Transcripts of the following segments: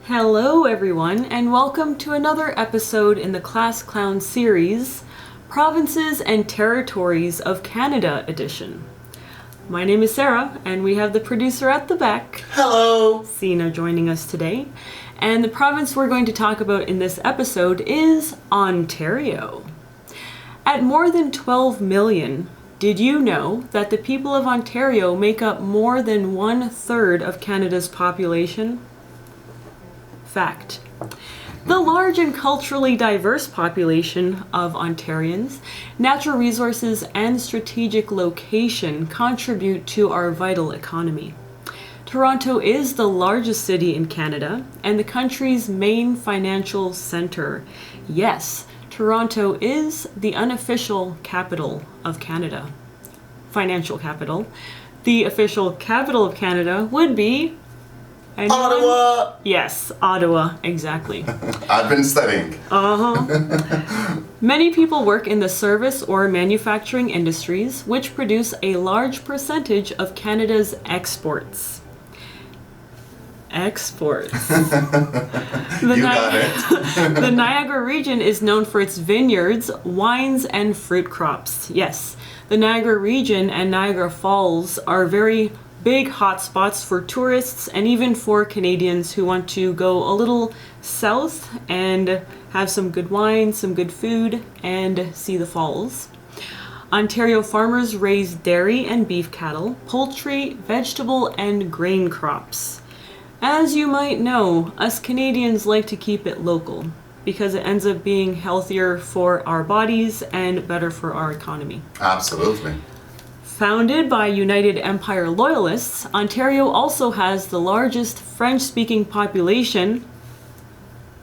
Hello everyone, and welcome to another episode in the Class Clown series, Provinces and Territories of Canada edition. My name is Sarah, and we have the producer at the back, Hello! Sina, joining us today. And the province we're going to talk about in this episode is Ontario. At more than 12 million, did you know that the people of Ontario make up more than 1/3 of Canada's population? Fact. The large and culturally diverse population of Ontarians, natural resources, and strategic location contribute to our vital economy. Toronto is the largest city in Canada and the country's main financial center. Yes, Toronto is the unofficial capital of Canada. Financial capital. The official capital of Canada would be... anyone? Ottawa! Yes, Ottawa, exactly. I've been studying. Many people work in the service or manufacturing industries, which produce a large percentage of Canada's exports. Got it. The Niagara Region is known for its vineyards, wines, and fruit crops. Yes, the Niagara Region and Niagara Falls are very big hotspots for tourists and even for Canadians who want to go a little south and have some good wine, some good food, and see the falls. Ontario farmers raise dairy and beef cattle, poultry, vegetable, and grain crops. As you might know, us Canadians like to keep it local because it ends up being healthier for our bodies and better for our economy. Absolutely. Founded by United Empire Loyalists, Ontario also has the largest French-speaking population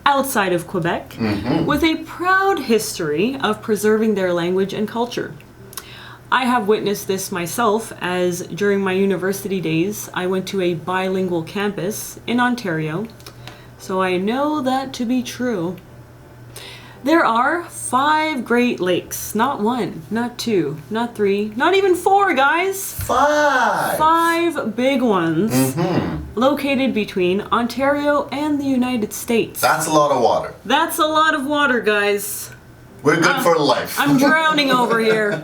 outside of Quebec, with a proud history of preserving their language and culture. I have witnessed this myself, as during my university days, I went to a bilingual campus in Ontario, so I know that to be true. There are 5 Great Lakes, not 1, not 2, not 3, not even 4, guys! 5 big ones located between Ontario and the United States. That's a lot of water. That's a lot of water, guys. We're good for life. I'm drowning over here.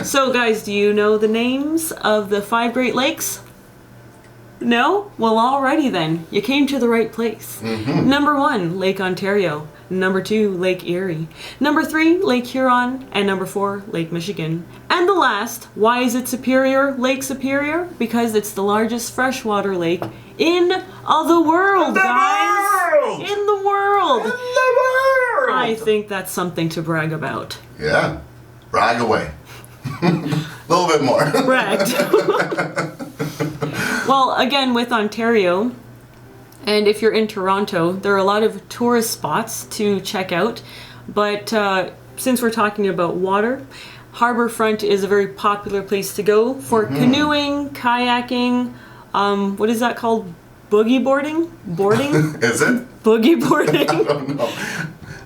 So, guys, do you know the names of the 5 Great Lakes? No? Well, alrighty then. You came to the right place. Number 1, Lake Ontario. Number 2, Lake Erie. Number 3, Lake Huron. And number 4, Lake Michigan. And the last, why is it Superior, Lake Superior? Because it's the largest freshwater lake in the world, guys! In the world! I think that's something to brag about. Yeah. Brag away. A little bit more. Bragged. Well, again, with Ontario, and if you're in Toronto, there are a lot of tourist spots to check out. But since we're talking about water, Harbourfront is a very popular place to go for canoeing, kayaking, what is that called? Boogie boarding? Boarding? Is it? Boogie boarding? I don't know.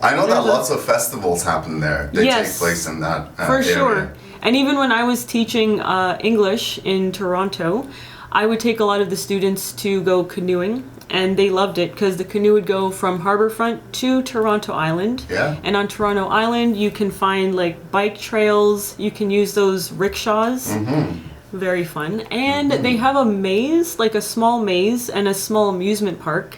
I know that lots of festivals happen there. They take place in that for area. sure. And even when I was teaching English in Toronto, I would take a lot of the students to go canoeing, and they loved it because the canoe would go from Harbourfront to Toronto Island. Yeah. And on Toronto Island, you can find like bike trails. You can use those rickshaws. Very fun. And they have a maze, like a small maze, and a small amusement park.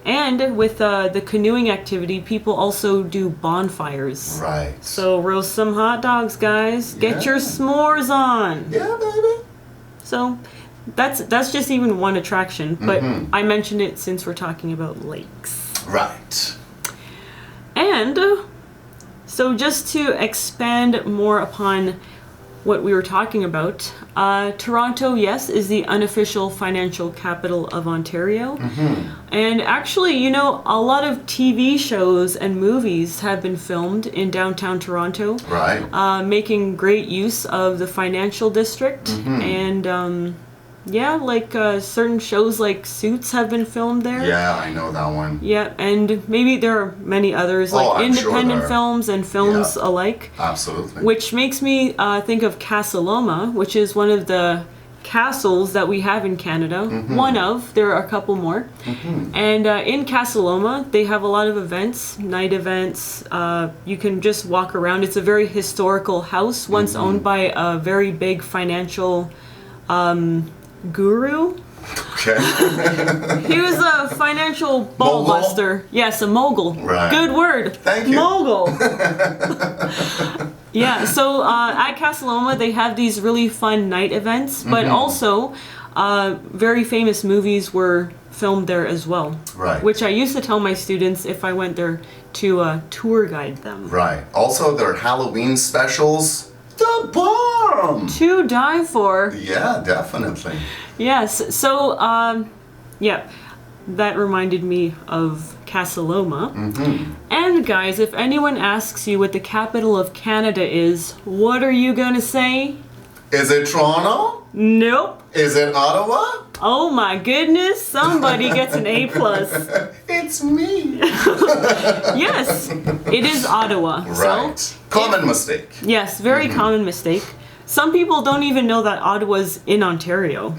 And with the canoeing activity, people also do bonfires. Right. So roast some hot dogs, guys. Get your s'mores on. Yeah, baby. So that's just even one attraction, but I mentioned it since we're talking about lakes. Right. And so just to expand more upon what we were talking about, Toronto, yes, is the unofficial financial capital of Ontario. And actually, you know, a lot of TV shows and movies have been filmed in downtown Toronto. Right. Making great use of the financial district. And yeah, like certain shows like Suits have been filmed there. Yeah, I know that one. Yeah, and maybe there are many others, like independent films and films alike. Absolutely. Which makes me think of Casa Loma, which is one of the castles that we have in Canada. One of, there are a couple more. And in Casa Loma, they have a lot of events, night events. You can just walk around. It's a very historical house, once owned by a very big financial guru. Okay. He was a financial ball buster. Yes, a mogul. Right. Good word. Thank you. Mogul. Yeah, so at Casa Loma, they have these really fun night events, but also very famous movies were filmed there as well. Right. Which I used to tell my students if I went there to tour guide them. Right. Also, their Halloween specials, the bomb! To die for. Yeah, definitely. Yes, so, yeah, that reminded me of Casa Loma. And guys, if anyone asks you what the capital of Canada is, what are you gonna say? Is it Toronto? Nope. Is it Ottawa? Oh my goodness, somebody gets an A+. It's me. Yes, it is Ottawa. Right. So, Common mistake. yes, very common mistake. Some people don't even know that Ottawa's in Ontario.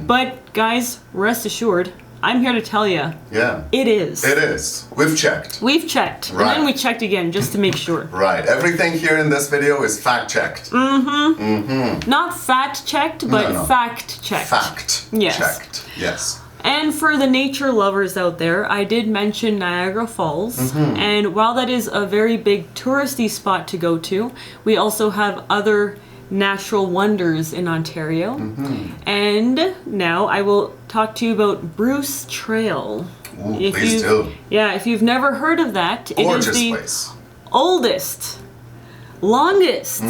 But guys, rest assured, I'm here to tell you, Yeah. it is. It is. We've checked. We've checked. Right. And then we checked again just to make sure. Right. Everything here in this video is fact checked. Not fact checked, but No. fact checked. Fact Yes. checked. Yes. And for the nature lovers out there, I did mention Niagara Falls. And while that is a very big touristy spot to go to, we also have other natural wonders in Ontario. And now I will talk to you about Bruce Trail. Ooh, please do. Yeah, if you've never heard of that, Gorgeous it is the place. oldest, longest,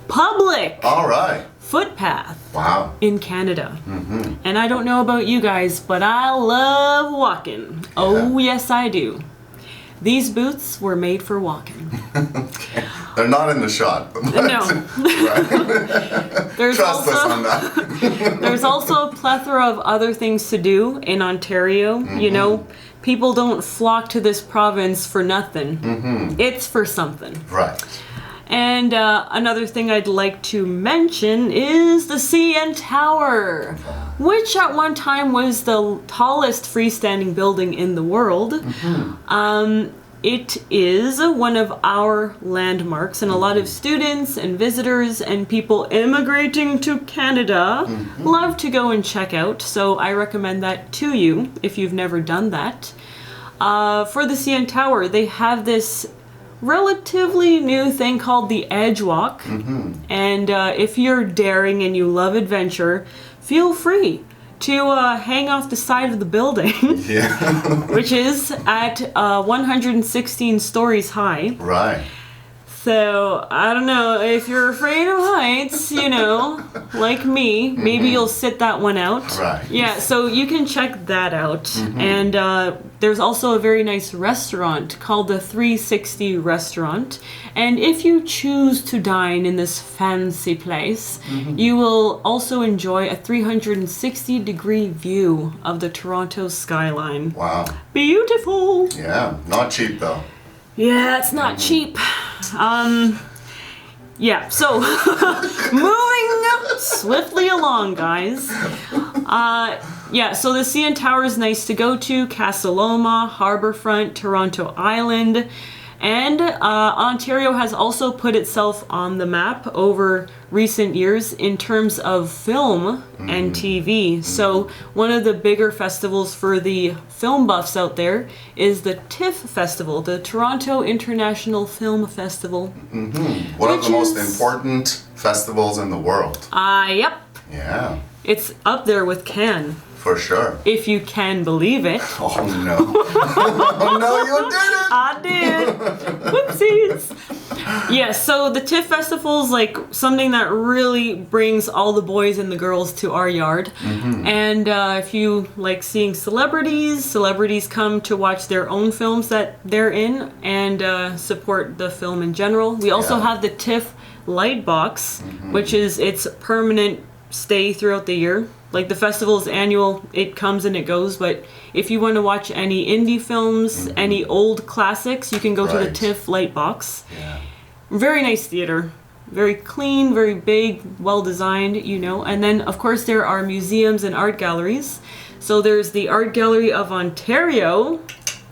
public All right. footpath Wow. in Canada. And I don't know about you guys, but I love walking. Oh, yes, I do. These boots were made for walking. They're not in the shot. But No. Right. There's Trust us also on that. there's also a plethora of other things to do in Ontario. You know, people don't flock to this province for nothing. It's for something. Right. And another thing I'd like to mention is the CN Tower, which at one time was the tallest freestanding building in the world. It is one of our landmarks, and a lot of students and visitors and people immigrating to Canada love to go and check out. So I recommend that to you if you've never done that. For the CN Tower, they have this relatively new thing called the Edge Walk. And if you're daring and you love adventure, feel free to hang off the side of the building, Yeah. which is at 116 stories high. Right. So, I don't know, if you're afraid of heights, you know, like me, maybe you'll sit that one out. Right. Yeah, so you can check that out. And there's also a very nice restaurant called the 360 Restaurant. And if you choose to dine in this fancy place, you will also enjoy a 360-degree view of the Toronto skyline. Wow. Beautiful! Yeah. Not cheap though. Yeah, it's not cheap. Yeah, so moving swiftly along, guys. Yeah, so the CN Tower is nice to go to. Casa Loma, Harbourfront, Toronto Island. And Ontario has also put itself on the map over recent years in terms of film and TV. So one of the bigger festivals for the film buffs out there is the TIFF Festival, the Toronto International Film Festival. One of the most important festivals in the world. Yep. Yeah. It's up there with Cannes, For sure. if you can believe it. Oh no. Oh no, you didn't! I did. Whoopsies. Yeah, so the TIFF Festival is like something that really brings all the boys and the girls to our yard. And if you like seeing celebrities come to watch their own films that they're in and support the film in general. We also Yeah. have the TIFF Light Box, which is its permanent stay throughout the year. Like the festival's annual, it comes and it goes, but if you want to watch any indie films, any old classics, you can go to the Right. TIFF Light Box. Yeah. Very nice theater. very clean, very big, well designed, And then, of course, there are museums and art galleries. So there's the Art Gallery of Ontario.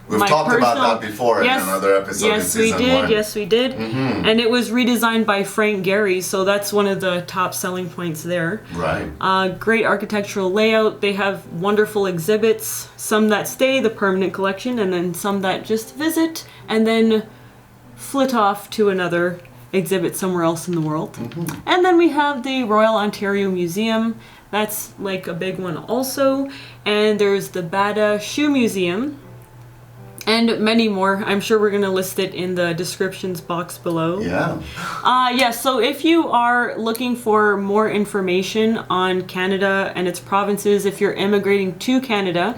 We've talked about that before in another episode in season 1. Yes, we did. Mm-hmm. And it was redesigned by Frank Gehry, so that's one of the top selling points there. Right. Great architectural layout. They have wonderful exhibits, some that stay, the permanent collection, and then some that just visit and then flit off to another exhibit somewhere else in the world. Mm-hmm. And then we have the Royal Ontario Museum. That's like a big one also. And there's the Bata Shoe Museum. And many more. I'm sure we're going to list it in the descriptions box below. Yeah. So if you are looking for more information on Canada and its provinces, if you're immigrating to Canada,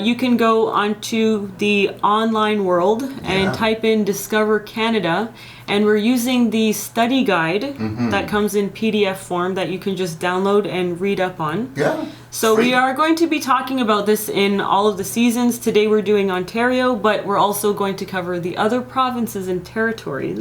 you can go onto the online world and type in Discover Canada. And we're using the study guide that comes in PDF form that you can just download and read up on. Yeah. So we are going to be talking about this in all of the seasons. Today we're doing Ontario, but we're also going to cover the other provinces and territories.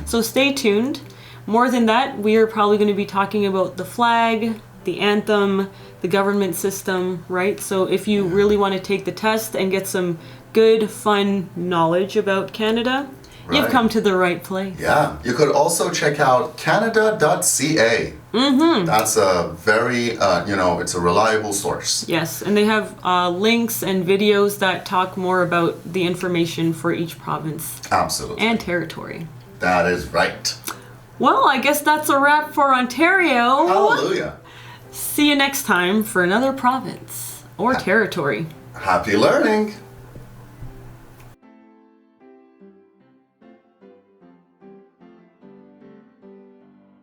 So stay tuned. More than that, we are probably going to be talking about the flag, the anthem, the government system, right? So if you really want to take the test and get some good, fun knowledge about Canada, you've come to the right place. Yeah. You could also check out canada.ca. That's a very, it's a reliable source. Yes, and they have links and videos that talk more about the information for each province. Absolutely. And territory. That is right. Well, I guess that's a wrap for Ontario. Hallelujah. See you next time for another province or territory. Happy learning.